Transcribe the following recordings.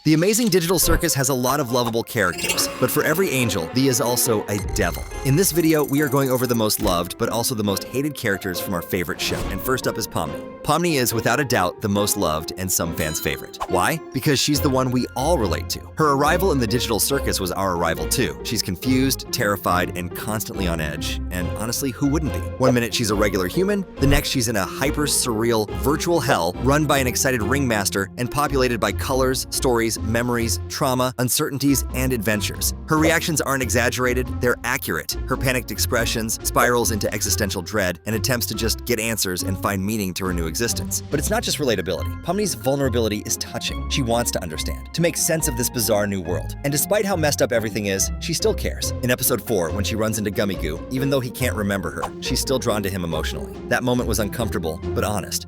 The Amazing Digital Circus has a lot of lovable characters, but for every angel, Thea is also a devil. In this video, we are going over the most loved, but also the most hated characters from our favorite show. And first up is Pomni. Pomni is, without a doubt, the most loved and some fans' favorite. Why? Because she's the one we all relate to. Her arrival in the digital circus was our arrival too. She's confused, terrified, and constantly on edge. And honestly, who wouldn't be? One minute she's a regular human, the next she's in a hyper-surreal virtual hell run by an excited ringmaster and populated by colors, stories, memories, trauma, uncertainties, and adventures. Her reactions aren't exaggerated, they're accurate. Her panicked expressions, spirals into existential dread, and attempts to just get answers and find meaning to her new existence. But it's not just relatability. Pomni's vulnerability is touching. She wants to understand, to make sense of this bizarre new world. And despite how messed up everything is, she still cares. In episode 4, when she runs into Gummy Goo, even though he can't remember her, she's still drawn to him emotionally. That moment was uncomfortable, but honest.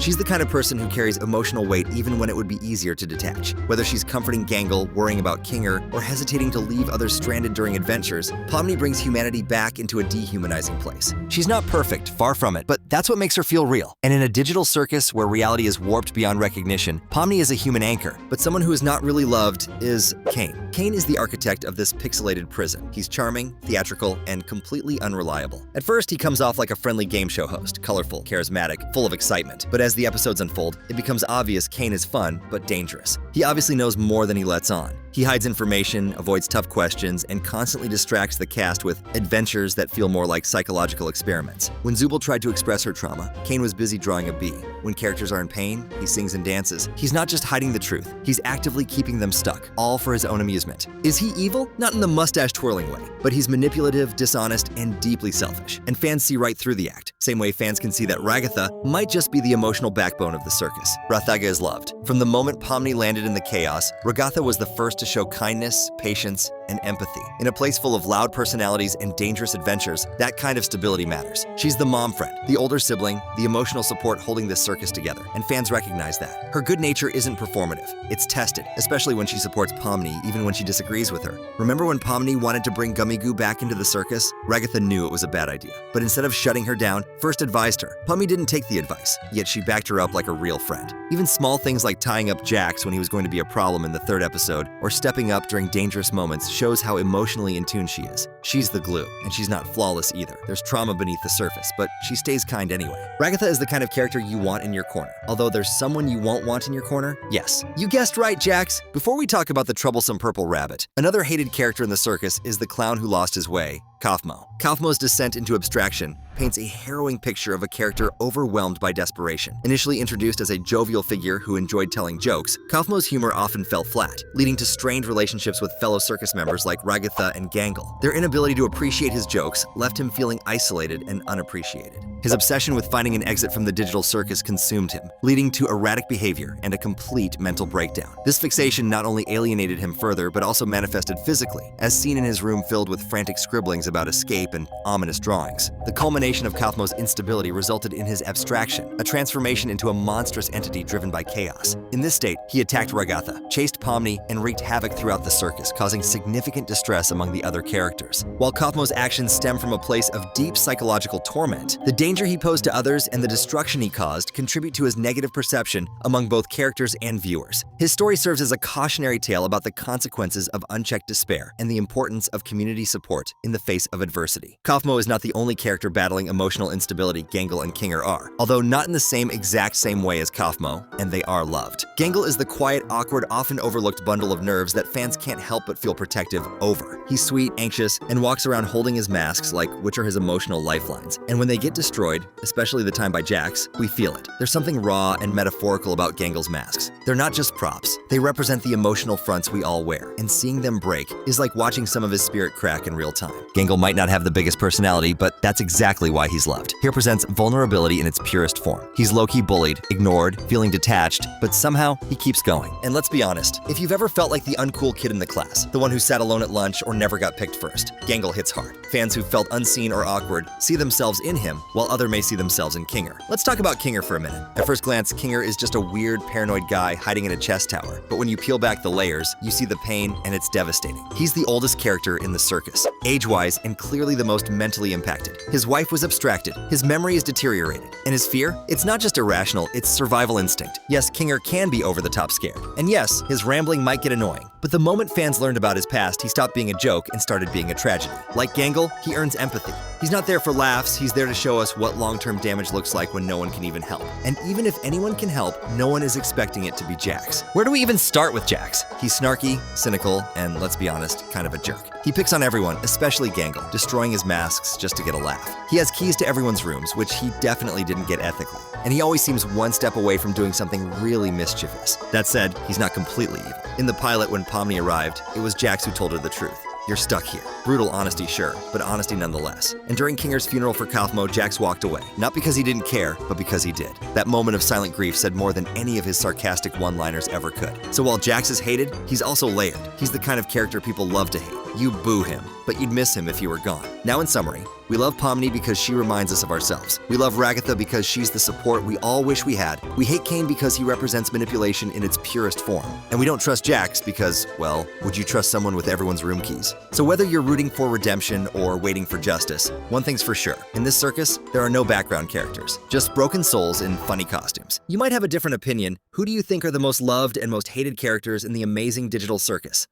She's the kind of person who carries emotional weight even when it would be easier to detach. Whether she's comforting Gangle, worrying about Kinger, or hesitating to leave others stranded during adventures, Pomni brings humanity back into a dehumanizing place. She's not perfect, far from it, but that's what makes her feel real. And in a digital circus where reality is warped beyond recognition, Pomni is a human anchor, but someone who is not really loved is Kane. Kane is the architect of this pixelated prison. He's charming, theatrical, and completely unreliable. At first, he comes off like a friendly game show host, colorful, charismatic, full of excitement. But as the episodes unfold, it becomes obvious Kane is fun, but dangerous. He obviously knows more than he lets on. He hides information, avoids tough questions, and constantly distracts the cast with adventures that feel more like psychological experiments. When Zubul tried to express her trauma, Kane was busy drawing a bee. When characters are in pain, he sings and dances. He's not just hiding the truth, he's actively keeping them stuck, all for his own amusement. Is he evil? Not in the mustache-twirling way, but he's manipulative, dishonest, and deeply selfish. And fans see right through the act. Same way fans can see that Ragatha might just be the emotional backbone of the circus. Rathaga is loved. From the moment Pomni landed in the chaos, Ragatha was the first to show kindness, patience, and empathy. In a place full of loud personalities and dangerous adventures, that kind of stability matters. She's the mom friend, the older sibling, the emotional support holding this circus together, and fans recognize that. Her good nature isn't performative. It's tested, especially when she supports Pomni, even when she disagrees with her. Remember when Pomni wanted to bring Gummy Goo back into the circus? Ragatha knew it was a bad idea, but instead of shutting her down, first advised her. Pomni didn't take the advice, yet she backed her up like a real friend. Even small things like tying up Jax when he was going to be a problem in the 3rd episode, or stepping up during dangerous moments shows how emotionally in tune she is. She's the glue, and she's not flawless either. There's trauma beneath the surface, but she stays kind anyway. Ragatha is the kind of character you want in your corner. Although there's someone you won't want in your corner? Yes. You guessed right, Jax! Before we talk about the troublesome purple rabbit, another hated character in the circus is the clown who lost his way, Kaufmo. Kaufmo's descent into abstraction paints a harrowing picture of a character overwhelmed by desperation. Initially introduced as a jovial figure who enjoyed telling jokes, Kaufmo's humor often fell flat, leading to strained relationships with fellow circus members like Ragatha and Gangle. Their inability to appreciate his jokes left him feeling isolated and unappreciated. His obsession with finding an exit from the digital circus consumed him, leading to erratic behavior and a complete mental breakdown. This fixation not only alienated him further, but also manifested physically, as seen in his room filled with frantic scribblings about escape and ominous drawings. The culmination of Kaufmo's instability resulted in his abstraction, a transformation into a monstrous entity driven by chaos. In this state, he attacked Ragatha, chased Pomni, and wreaked havoc throughout the circus, causing significant distress among the other characters. While Kaufmo's actions stem from a place of deep psychological torment, the danger he posed to others and the destruction he caused contribute to his negative perception among both characters and viewers. His story serves as a cautionary tale about the consequences of unchecked despair and the importance of community support in the face of adversity. Kaufmo is not the only character battling emotional instability Gangle and Kinger are, although not in the exact same way as Kaufmo, and they are loved. Gangle is the quiet, awkward, often overlooked bundle of nerves that fans can't help but feel protective over. He's sweet, anxious, and walks around holding his masks which are his emotional lifelines. And when they get destroyed, especially the time by Jax, we feel it. There's something raw and metaphorical about Gangle's masks. They're not just props. They represent the emotional fronts we all wear, and seeing them break is like watching some of his spirit crack in real time. Gangle might not have the biggest personality, but that's exactly why he's loved. He represents vulnerability in its purest form. He's low-key bullied, ignored, feeling detached, but somehow he keeps going. And let's be honest, if you've ever felt like the uncool kid in the class, the one who sat alone at lunch or never got picked first, Gangle hits hard. Fans who felt unseen or awkward see themselves in him, while others may see themselves in Kinger. Let's talk about Kinger for a minute. At first glance, Kinger is just a weird, paranoid guy hiding in a chess tower, but when you peel back the layers, you see the pain, and it's devastating. He's the oldest character in the circus. Age-wise, eyes and clearly the most mentally impacted. His wife was abstracted, his memory is deteriorated, and his fear? It's not just irrational, it's survival instinct. Yes, Kinger can be over-the-top scared. And yes, his rambling might get annoying. But the moment fans learned about his past, he stopped being a joke and started being a tragedy. Like Gangle, he earns empathy. He's not there for laughs, he's there to show us what long-term damage looks like when no one can even help. And even if anyone can help, no one is expecting it to be Jax. Where do we even start with Jax? He's snarky, cynical, and let's be honest, kind of a jerk. He picks on everyone, especially Gangle, destroying his masks just to get a laugh. He has keys to everyone's rooms, which he definitely didn't get ethically. And he always seems one step away from doing something really mischievous. That said, he's not completely evil. In the pilot, when Pomni arrived, it was Jax who told her the truth. You're stuck here. Brutal honesty, sure, but honesty nonetheless. And during Kinger's funeral for Kaufmo, Jax walked away. Not because he didn't care, but because he did. That moment of silent grief said more than any of his sarcastic one-liners ever could. So while Jax is hated, he's also layered. He's the kind of character people love to hate. You boo him, but you'd miss him if he were gone. Now in summary, we love Pomni because she reminds us of ourselves. We love Ragatha because she's the support we all wish we had. We hate Kane because he represents manipulation in its purest form. And we don't trust Jax because, well, would you trust someone with everyone's room keys? So whether you're rooting for redemption or waiting for justice, one thing's for sure. In this circus, there are no background characters, just broken souls in funny costumes. You might have a different opinion. Who do you think are the most loved and most hated characters in the Amazing Digital Circus?